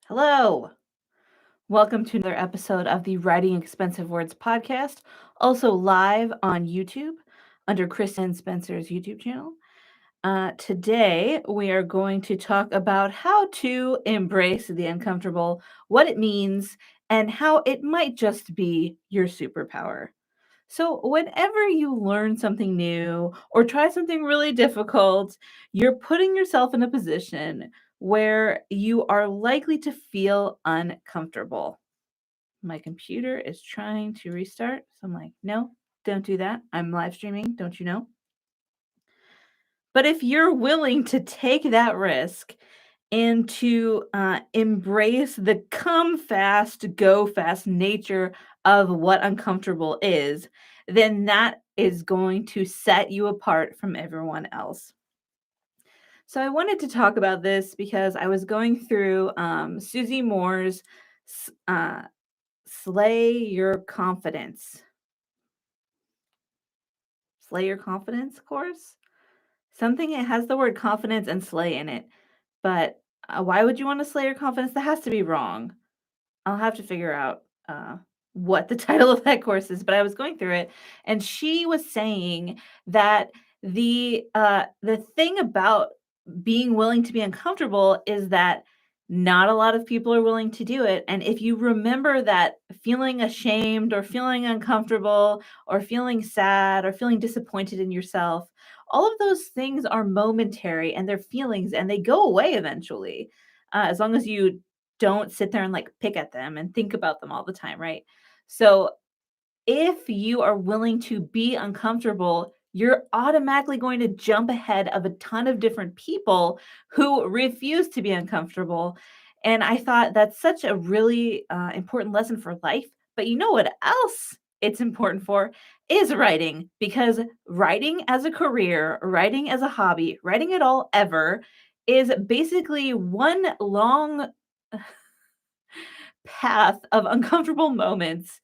Hello. Welcome to another episode of the Writing Expensive Words podcast, also live on YouTube under Kristen Spencer's YouTube channel. Today, we are going to talk about how to embrace the uncomfortable, what it means, and how it might just be your superpower. So, whenever you learn something new or try something really difficult, you're putting yourself in a position where you are likely to feel uncomfortable. My computer is trying to restart. So I'm like, no, don't do that. I'm live streaming, don't you know? But if you're willing to take that risk and to embrace the come fast, go fast nature of what uncomfortable is, then that is going to set you apart from everyone else. So I wanted to talk about this because I was going through Susie Moore's Slay Your Confidence. Slay Your Confidence course? Something it has the word confidence and slay in it. But why would you want to slay your confidence? That has to be wrong. I'll have to figure out what the title of that course is. But I was going through it, and she was saying that the thing about being willing to be uncomfortable is that not a lot of people are willing to do it. And if you remember that feeling ashamed or feeling uncomfortable or feeling sad or feeling disappointed in yourself, all of those things are momentary and they're feelings and they go away eventually. As long as you don't sit there and like pick at them and think about them all the time, right? So if you are willing to be uncomfortable, you're automatically going to jump ahead of a ton of different people who refuse to be uncomfortable. And I thought that's such a really important lesson for life. But you know what else it's important for is writing, because writing as a career, writing as a hobby, writing at all ever is basically one long path of uncomfortable moments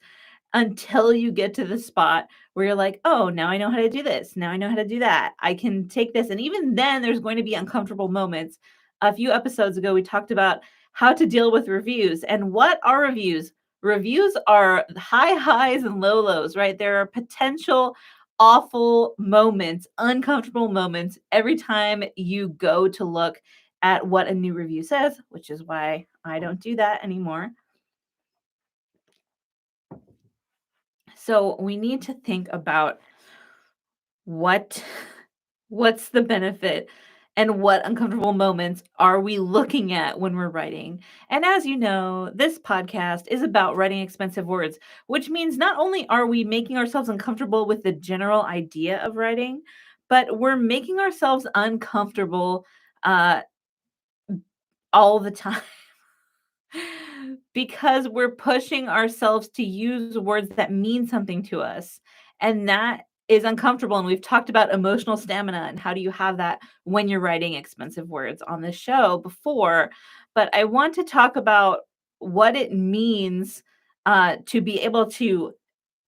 until you get to the spot where you're like, oh, now I know how to do this. Now I know how to do that. I can take this. And even then, there's going to be uncomfortable moments. A few episodes ago, we talked about how to deal with reviews. And what are reviews? Reviews are high highs and low lows, right? There are potential awful moments, uncomfortable moments every time you go to look at what a new review says, which is why I don't do that anymore. So we need to think about what what's the benefit and what uncomfortable moments are we looking at when we're writing. And as you know, this podcast is about writing expensive words, which means not only are we making ourselves uncomfortable with the general idea of writing, but we're making ourselves uncomfortable uh, all the time. Because we're pushing ourselves to use words that mean something to us. And that is uncomfortable. And we've talked about emotional stamina and how do you have that when you're writing expensive words on this show before. But I want to talk about what it means to be able to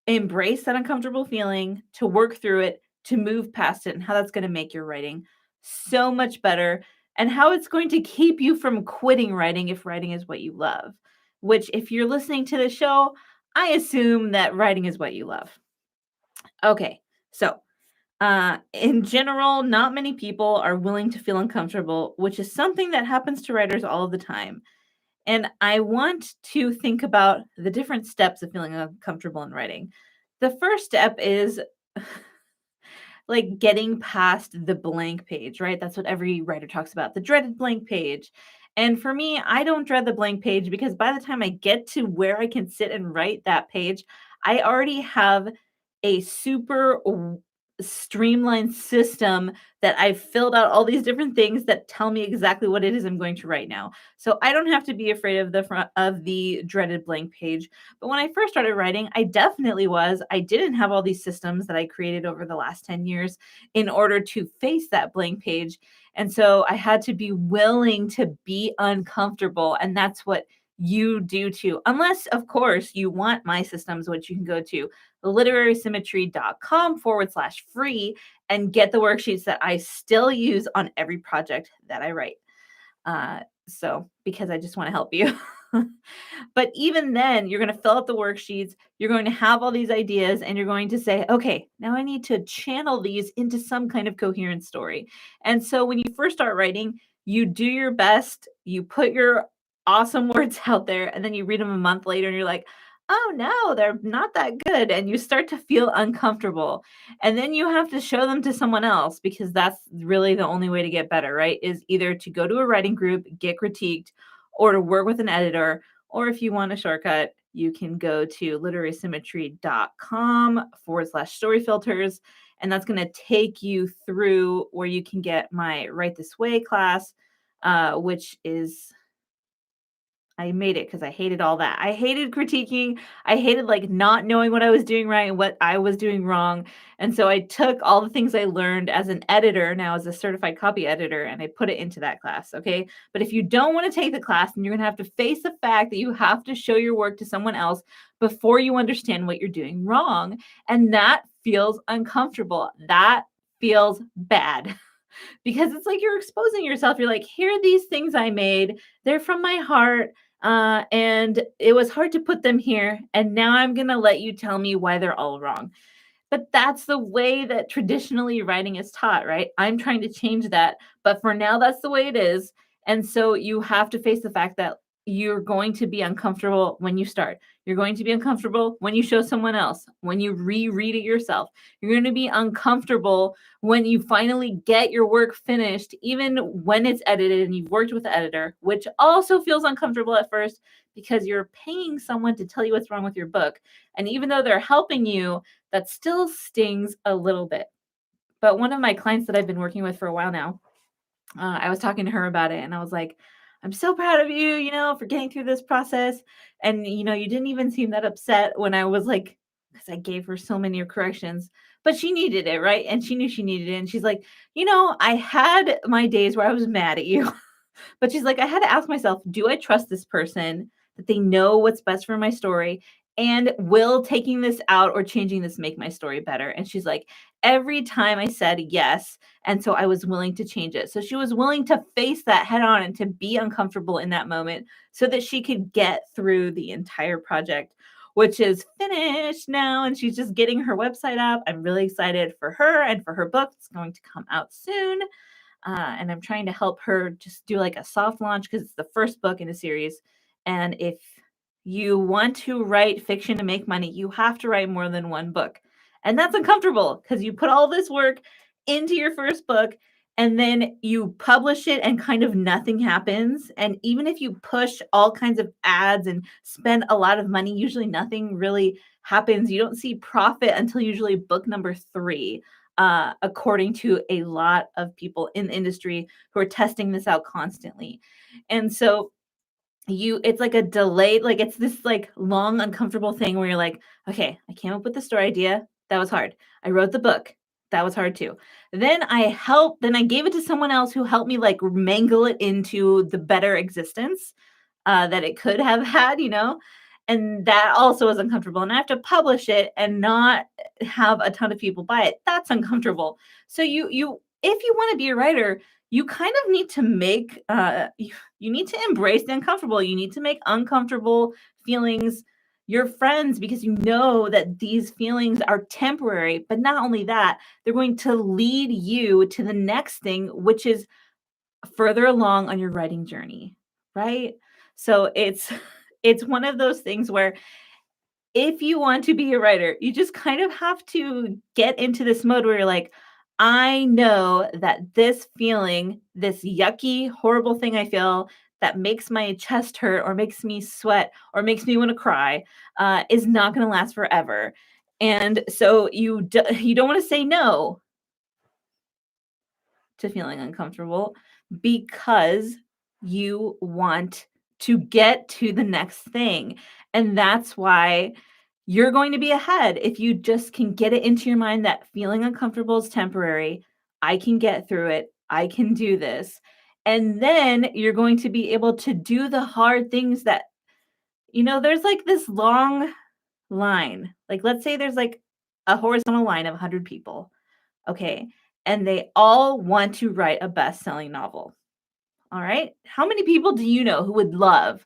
embrace that uncomfortable feeling, to work through it, to move past it, and how that's going to make your writing so much better, and how it's going to keep you from quitting writing if writing is what you love. Which, if you're listening to the show, I assume that writing is what you love. Okay, so in general, not many people are willing to feel uncomfortable, which is something that happens to writers all the time. And I want to think about the different steps of feeling uncomfortable in writing. The first step is like getting past the blank page, right? That's what every writer talks about, the dreaded blank page. And for me, I don't dread the blank page because by the time I get to where I can sit and write that page, I already have a super streamlined system that I've filled out all these different things that tell me exactly what it is I'm going to write now. So I don't have to be afraid of the front of the dreaded blank page. But when I first started writing, I definitely was. I didn't have all these systems that I created over the last 10 years in order to face that blank page. And so I had to be willing to be uncomfortable. And that's what you do too. Unless, of course, you want my systems, which you can go to literarysymmetry.com/free and get the worksheets that I still use on every project that I write. So, because I just want to help you. But even then, you're going to fill out the worksheets, you're going to have all these ideas, and you're going to say, okay, now I need to channel these into some kind of coherent story. And so when you first start writing, you do your best, you put your awesome words out there, and then you read them a month later and you're like, oh no, they're not that good. And you start to feel uncomfortable. And then you have to show them to someone else because that's really the only way to get better, right? Is either to go to a writing group, get critiqued, or to work with an editor. Or if you want a shortcut, you can go to literarysymmetry.com/story filters. And that's going to take you through where you can get my Write This Way class, which is I made it because I hated all that. I hated critiquing. I hated like not knowing what I was doing right and what I was doing wrong. And so I took all the things I learned as an editor, now as a certified copy editor, and I put it into that class. Okay. But if you don't want to take the class, then you're going to have to face the fact that you have to show your work to someone else before you understand what you're doing wrong. And that feels uncomfortable. That feels bad. Because it's like you're exposing yourself. You're like, here are these things I made. They're from my heart. And it was hard to put them here. And now I'm going to let you tell me why they're all wrong. But that's the way that traditionally writing is taught, right? I'm trying to change that. But for now, that's the way it is. And so you have to face the fact that you're going to be uncomfortable when you start. You're going to be uncomfortable when you show someone else, when you reread it yourself. You're going to be uncomfortable when you finally get your work finished, even when it's edited and you've worked with the editor, which also feels uncomfortable at first because you're paying someone to tell you what's wrong with your book. And even though they're helping you, that still stings a little bit. But one of my clients that I've been working with for a while now, I was talking to her about it and I was like, I'm so proud of you, for getting through this process. And, you didn't even seem that upset when I was like, because I gave her so many corrections, but she needed it, right? And she knew she needed it. And she's like, I had my days where I was mad at you. But she's like, I had to ask myself, do I trust this person that they know what's best for my story? And will taking this out or changing this make my story better? And she's like, every time I said yes. And so I was willing to change it. So she was willing to face that head on and to be uncomfortable in that moment so that she could get through the entire project, which is finished now. And she's just getting her website up. I'm really excited for her and for her book. It's going to come out soon. And I'm trying to help her just do like a soft launch because it's the first book in a series. And if you want to write fiction to make money, you have to write more than one book. And that's uncomfortable because you put all this work into your first book and then you publish it and kind of nothing happens. And even if you push all kinds of ads and spend a lot of money, usually nothing really happens. You don't see profit until usually book number 3. According to a lot of people in the industry who are testing this out constantly. And so it's like a delayed, like it's this like long, uncomfortable thing where you're like, okay, I came up with the story idea. That was hard. I wrote the book. That was hard too. Then I gave it to someone else who helped me like mangle it into the better existence that it could have had. And that also is uncomfortable. And I have to publish it and not have a ton of people buy it. That's uncomfortable. So if you want to be a writer, you kind of need to make you need to embrace the uncomfortable. You need to make uncomfortable feelings your friends because you know that these feelings are temporary. But not only that, they're going to lead you to the next thing, which is further along on your writing journey, right? So it's one of those things where if you want to be a writer, you just kind of have to get into this mode where you're like, I know that this feeling, this yucky, horrible thing I feel that makes my chest hurt or makes me sweat or makes me want to cry is not going to last forever. And so you don't want to say no to feeling uncomfortable because you want to get to the next thing. And that's why you're going to be ahead if you just can get it into your mind that feeling uncomfortable is temporary. I can get through it. I can do this. And then you're going to be able to do the hard things that, there's like this long line. Like, let's say there's like a horizontal line of 100 people. Okay. And they all want to write a best selling novel. All right. How many people do you know who would love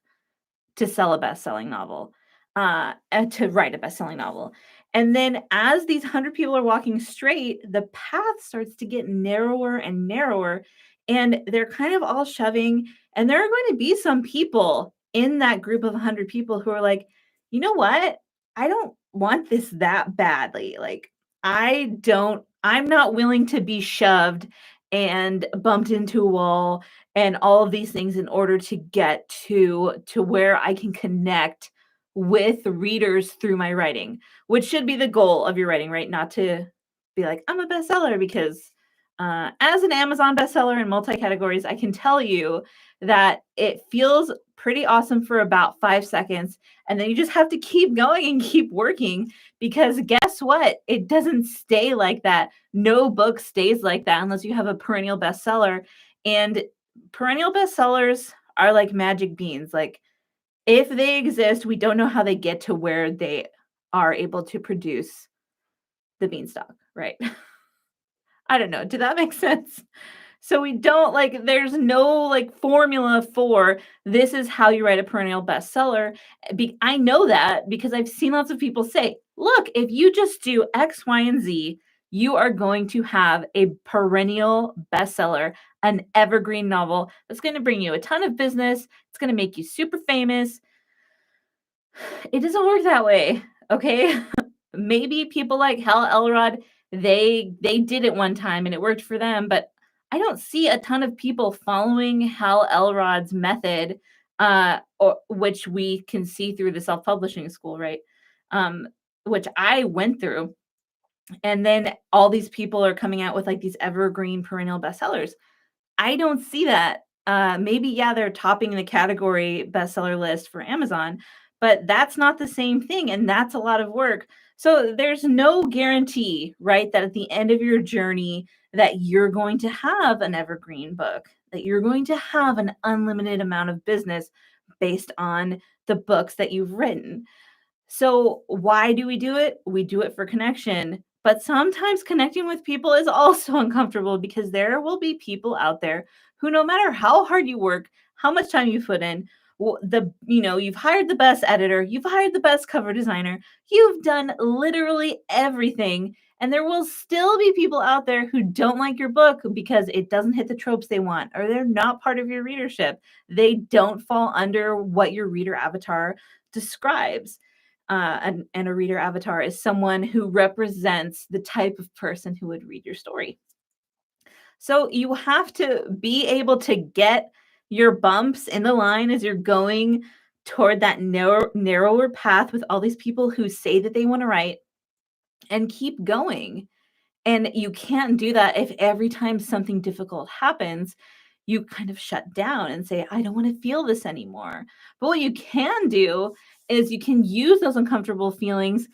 to sell a best-selling novel, and to write a best-selling novel? And then as these 100 people are walking straight, the path starts to get narrower and narrower, and they're kind of all shoving, and there are going to be some people in that group of 100 people who are like, "You know what? I don't want this that badly. Like, I'm not willing to be shoved and bumped into a wall and all of these things in order to get to where I can connect with readers through my writing, which should be the goal of your writing, right? Not to be like, I'm a bestseller, because as an Amazon bestseller in multi categories, I can tell you that it feels pretty awesome for about 5 seconds. And then you just have to keep going and keep working, because guess what? It doesn't stay like that. No book stays like that unless you have a perennial bestseller. And perennial bestsellers are like magic beans. Like, if they exist, we don't know how they get to where they are able to produce the beanstalk, right? I don't know. Did that make sense? So we don't like, there's no like formula for this is how you write a perennial bestseller. I know that because I've seen lots of people say, look, if you just do X, Y, and Z, you are going to have a perennial bestseller, an evergreen novel that's going to bring you a ton of business. It's going to make you super famous. It doesn't work that way, okay? Maybe people like Hal Elrod, they did it one time and it worked for them, but I don't see a ton of people following Hal Elrod's method, or which we can see through the self-publishing school, right? Um, which I went through, and then all these people are coming out with like these evergreen perennial bestsellers. I don't see that. Maybe, yeah, they're topping the category bestseller list for Amazon, but that's not the same thing, and that's a lot of work. So there's no guarantee, right, that at the end of your journey that you're going to have an evergreen book, that you're going to have an unlimited amount of business based on the books that you've written. So why do we do it? We do it for connection. But sometimes connecting with people is also uncomfortable, because there will be people out there who, no matter how hard you work, how much time you put in, you've hired the best editor, you've hired the best cover designer, you've done literally everything, and there will still be people out there who don't like your book because it doesn't hit the tropes they want, or they're not part of your readership. They don't fall under what your reader avatar describes. And a reader avatar is someone who represents the type of person who would read your story. So you have to be able to get your bumps in the line as you're going toward that narrower path with all these people who say that they want to write, and keep going. And you can't do that if every time something difficult happens, you kind of shut down and say, I don't want to feel this anymore. But what you can do is you can use those uncomfortable feelings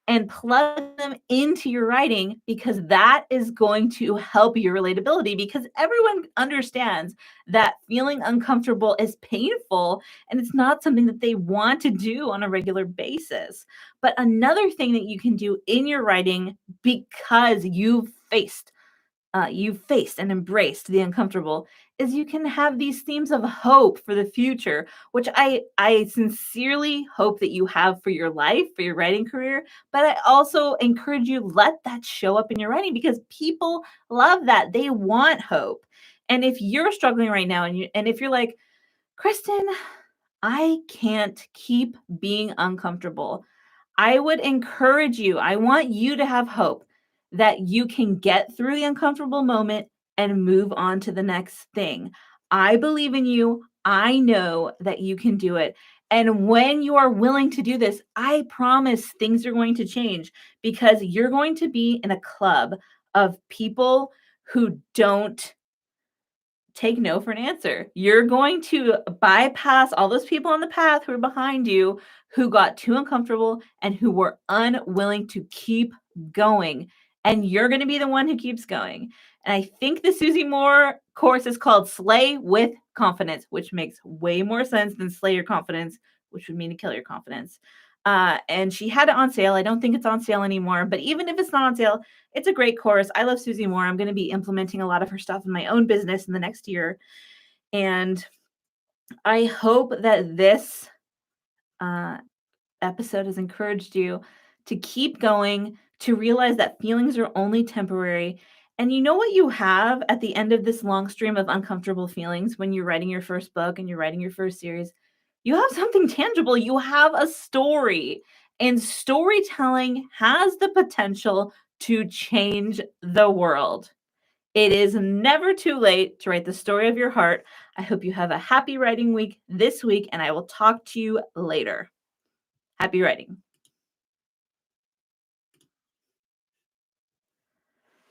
and plug them into your writing, because that is going to help your relatability, because everyone understands that feeling uncomfortable is painful and it's not something that they want to do on a regular basis. But another thing that you can do in your writing, because you've faced and embraced the uncomfortable, is you can have these themes of hope for the future, which I sincerely hope that you have for your life, for your writing career. But I also encourage you, let that show up in your writing, because people love that. They want hope. And if you're struggling right now, and if you're like, Kristen, I can't keep being uncomfortable, I would encourage you, I want you to have hope that you can get through the uncomfortable moment and move on to the next thing. I believe in you. I know that you can do it. And when you are willing to do this, I promise things are going to change, because you're going to be in a club of people who don't take no for an answer. You're going to bypass all those people on the path who are behind you, who got too uncomfortable and who were unwilling to keep going. And you're going to be the one who keeps going. And I think the Susie Moore course is called Slay with Confidence, which makes way more sense than Slay Your Confidence, which would mean to kill your confidence. And she had it on sale. I don't think it's on sale anymore, but even if it's not on sale, it's a great course. I love Susie Moore. I'm going to be implementing a lot of her stuff in my own business in the next year. And I hope that this uh, episode has encouraged you to keep going, to realize that feelings are only temporary. And you know what you have at the end of this long stream of uncomfortable feelings when you're writing your first book and you're writing your first series? You have something tangible. You have a story. And storytelling has the potential to change the world. It is never too late to write the story of your heart. I hope you have a happy writing week this week, and I will talk to you later. Happy writing.